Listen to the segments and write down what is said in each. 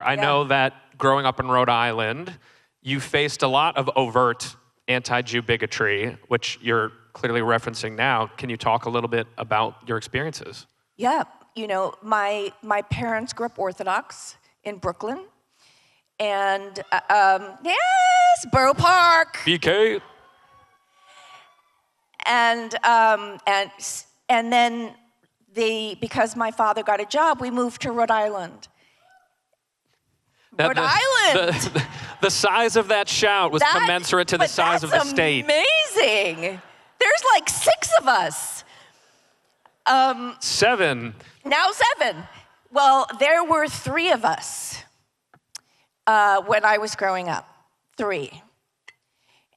I know that growing up in Rhode Island, you faced a lot of overt anti-Jew bigotry, which you're clearly referencing now. Can you talk a little bit about your experiences? Yeah, you know, my parents grew up Orthodox in Brooklyn, and yes, Borough Park. BK. And then because my father got a job, we moved to Rhode Island. Rhode Island. The size of that shout was commensurate to the size of the state. Amazing. There's like 6 of us. 7. Now 7. Well, there were 3 of us when I was growing up. 3.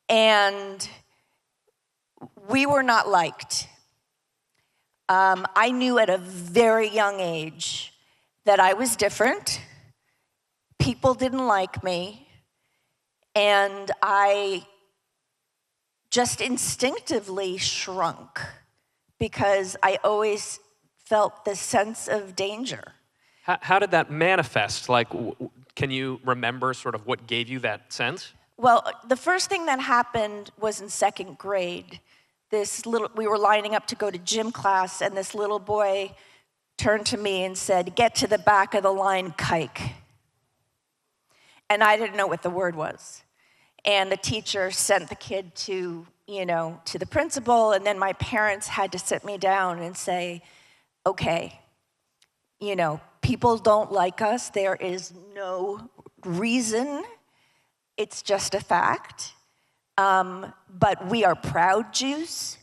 And we were not liked. I knew at a very young age that I was different. People didn't like me. And I just instinctively shrunk because I always felt this sense of danger. How did that manifest? Like, can you remember sort of what gave you that sense? Well, the first thing that happened was in 2nd grade. We were lining up to go to gym class, and this little boy turned to me and said, "Get to the back of the line, kike." And I didn't know what the word was. And the teacher sent the kid to the principal, and then my parents had to sit me down and say, "Okay, people don't like us. There is no reason. It's just a fact. But we are proud Jews."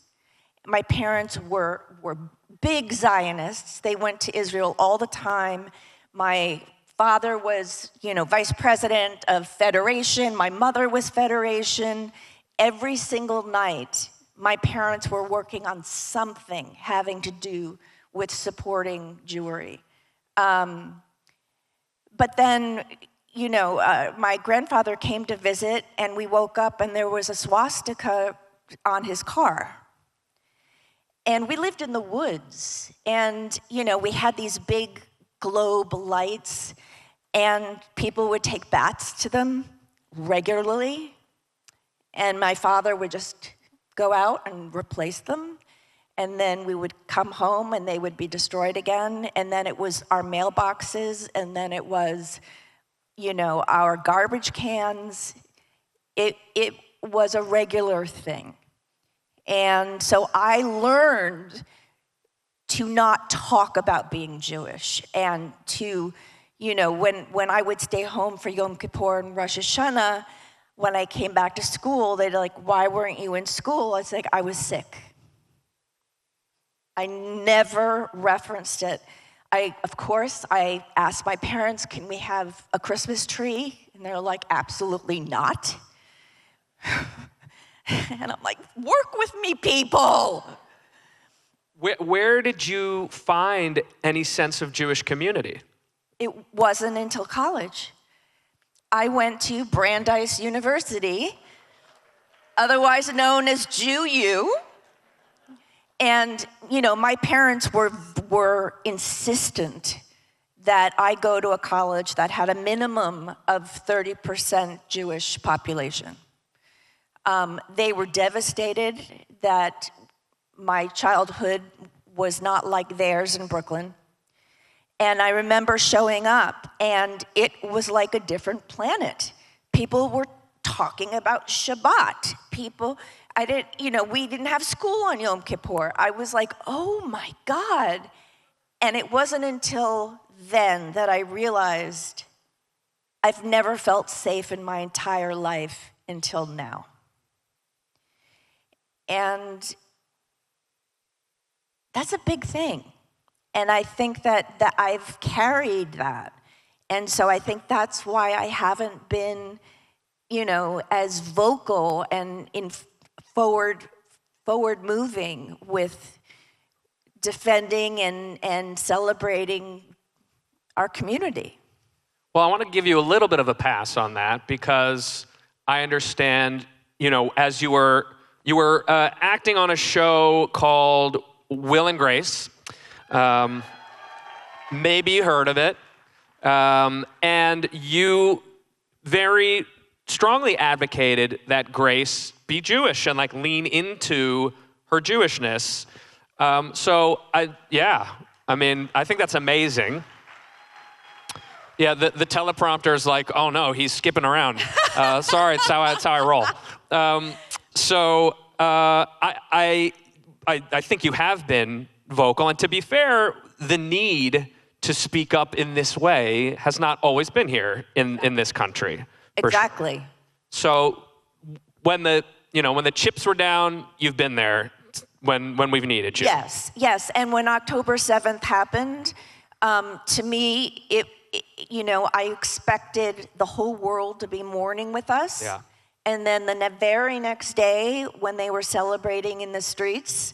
My parents were big Zionists. They went to Israel all the time. My father was, vice president of Federation. My mother was Federation. Every single night, my parents were working on something having to do with supporting Jewry. But then, my grandfather came to visit, and we woke up, and there was a swastika on his car. And we lived in the woods, and, we had these big globe lights, and people would take bats to them regularly, and my father would just go out and replace them, and then we would come home, and they would be destroyed again, and then it was our mailboxes, and then it was our garbage cans. It was a regular thing. And so I learned to not talk about being Jewish, and to, when I would stay home for Yom Kippur and Rosh Hashanah, when I came back to school, they'd like, "Why weren't you in school?" I was like, "I was sick." I never referenced it. Of course, I asked my parents, "Can we have a Christmas tree?" And they're like, "Absolutely not." And I'm like, "Work with me, people." Where did you find any sense of Jewish community? It wasn't until college. I went to Brandeis University, otherwise known as Jew-U. And, my parents were insistent that I go to a college that had a minimum of 30% Jewish population. They were devastated that my childhood was not like theirs in Brooklyn. And I remember showing up, and it was like a different planet. People were talking about Shabbat. We didn't have school on Yom Kippur. I was like, oh my God. And it wasn't until then that I realized I've never felt safe in my entire life until now. And that's a big thing. And I think that I've carried that. And so I think that's why I haven't been, as vocal and forward moving with defending and celebrating our community. Well, I want to give you a little bit of a pass on that, because I understand, as you were acting on a show called Will and Grace. Maybe you heard of it. And you very strongly advocated that Grace be Jewish and like lean into her Jewishness. I mean, I think that's amazing. Yeah, the teleprompter's like, oh no, he's skipping around. Sorry, it's how I roll. I think you have been vocal, and to be fair, the need to speak up in this way has not always been here in this country. Exactly. Sure. So when the chips were down, you've been there when we've needed you. Yes. And when October 7th happened, to me, I expected the whole world to be mourning with us. Yeah. And then the very next day, when they were celebrating in the streets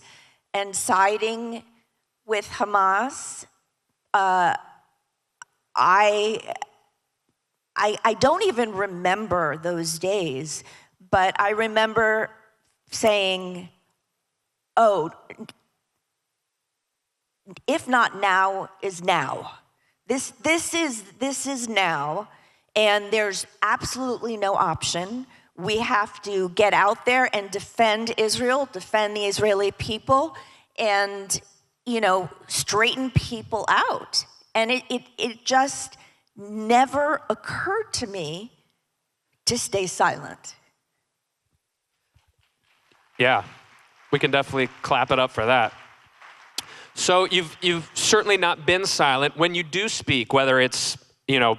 and siding with Hamas, I don't even remember those days, but I remember saying, oh, if not now is now. This is now, and there's absolutely no option. We have to get out there and defend Israel, defend the Israeli people, and straighten people out. And it just never occurred to me to stay silent. Yeah, we can definitely clap it up for that. So you've certainly not been silent. When you do speak, whether it's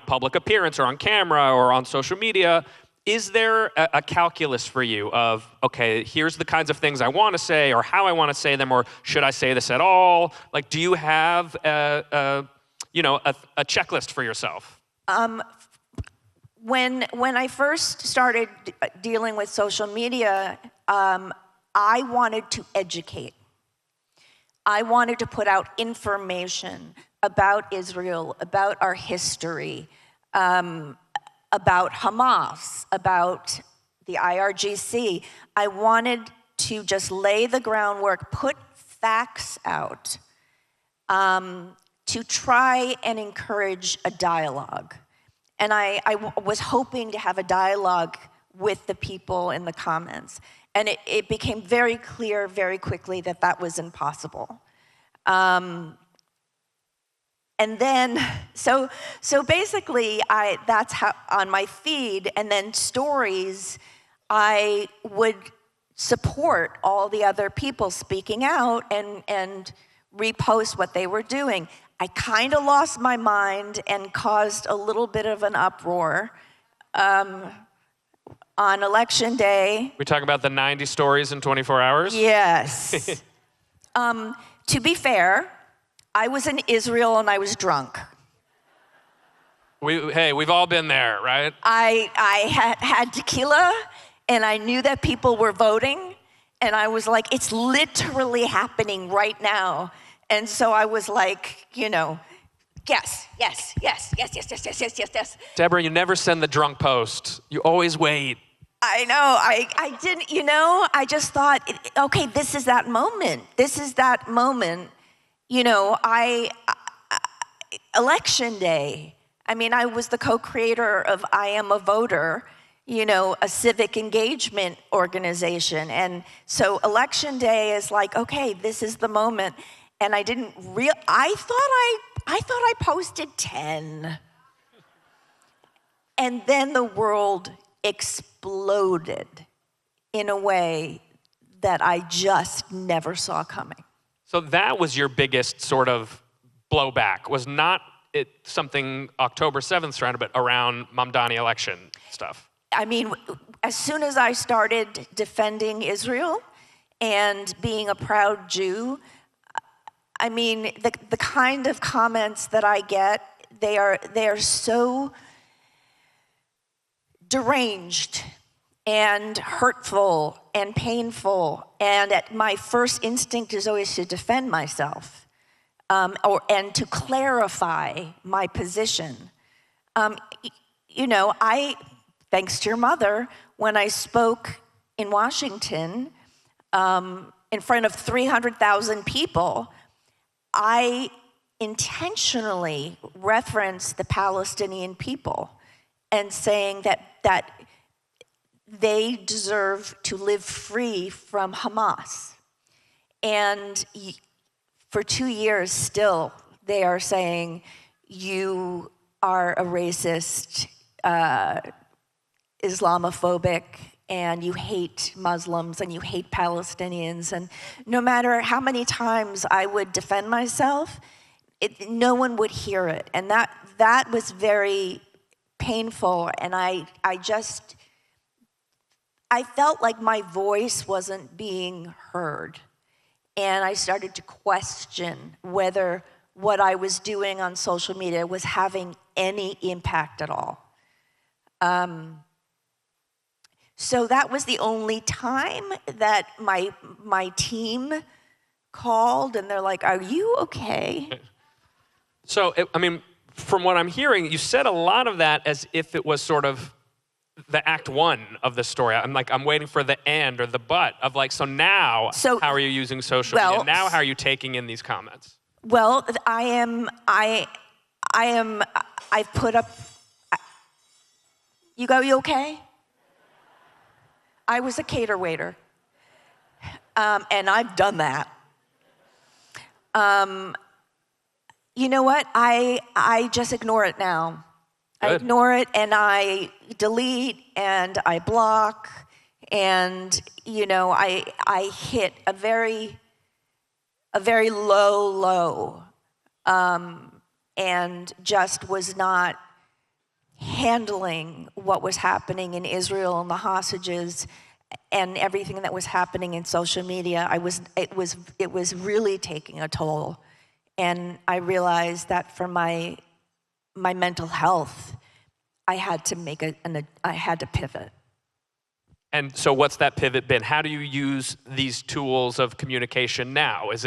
public appearance or on camera or on social media, is there a calculus for you of, okay, here's the kinds of things I want to say or how I want to say them, or should I say this at all? Like, do you have a checklist for yourself? When I first started dealing with social media, I wanted to educate. I wanted to put out information about Israel, about our history, about Hamas, about the IRGC. I wanted to just lay the groundwork, put facts out, to try and encourage a dialogue. And I was hoping to have a dialogue with the people in the comments. And it became very clear very quickly that was impossible. And then, so basically, that's how, on my feed, and then stories, I would support all the other people speaking out and repost what they were doing. I kind of lost my mind and caused a little bit of an uproar on election day. We talking about the 90 stories in 24 hours? Yes. To be fair, I was in Israel and I was drunk. We've all been there, right? I had tequila, and I knew that people were voting, and I was like, it's literally happening right now. And so I was like, yes. Debra, you never send the drunk post. You always wait. I know, I didn't, I just thought, okay, this is that moment. Election day. I mean, I was the co-creator of I Am a Voter, a civic engagement organization. And so election day is like, okay, this is the moment. And I didn't I thought I posted 10. And then the world exploded in a way that I just never saw coming. So that was your biggest sort of blowback, was not it something October 7th surrounded, but around Mamdani election stuff? I mean, as soon as I started defending Israel and being a proud Jew, I mean, the kind of comments that I get, they are so deranged and hurtful and painful, and my first instinct is always to defend myself, and to clarify my position. Thanks to your mother, when I spoke in Washington in front of 300,000 people, I intentionally reference the Palestinian people and saying that they deserve to live free from Hamas. And for 2 years still, they are saying, you are a racist, Islamophobic, and you hate Muslims and you hate Palestinians. And no matter how many times I would defend myself, no one would hear it. And that was very painful. And I felt like my voice wasn't being heard. And I started to question whether what I was doing on social media was having any impact at all. So that was the only time that my team called, and they're like, "Are you okay?" So, I mean, from what I'm hearing, you said a lot of that as if it was sort of the act one of the story. I'm waiting for the and or the but of like, so now, how are you using social media? Now, how are you taking in these comments? Well, I've put up, you okay? I was a cater waiter, and I've done that. You know what? I just ignore it now. Good. I ignore it, and I delete, and I block, and I hit a very low, and just was not handling what was happening in Israel and the hostages and everything that was happening in social media. It was really taking a toll, and I realized that for my mental health, I had to pivot. And so what's that pivot been? How do you use these tools of communication now? Has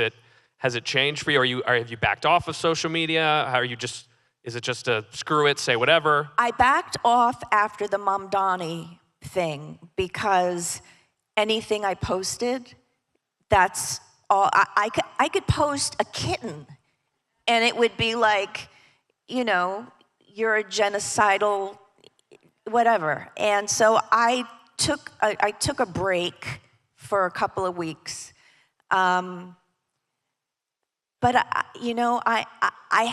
it changed for you? Have you backed off of social media? Is it just a screw it, say whatever? I backed off after the Mamdani thing because anything I posted, that's all. I could post a kitten and it would be like, you're a genocidal whatever. And so I took a break for a couple of weeks. But I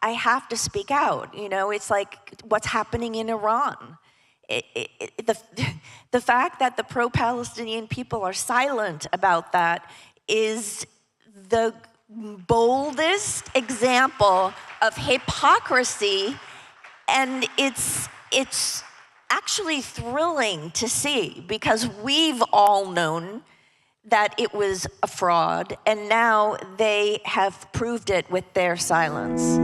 have to speak out. It's like what's happening in Iran. The fact that the pro-Palestinian people are silent about that is the boldest example of hypocrisy, and it's actually thrilling to see because we've all known that it was a fraud, and now they have proved it with their silence.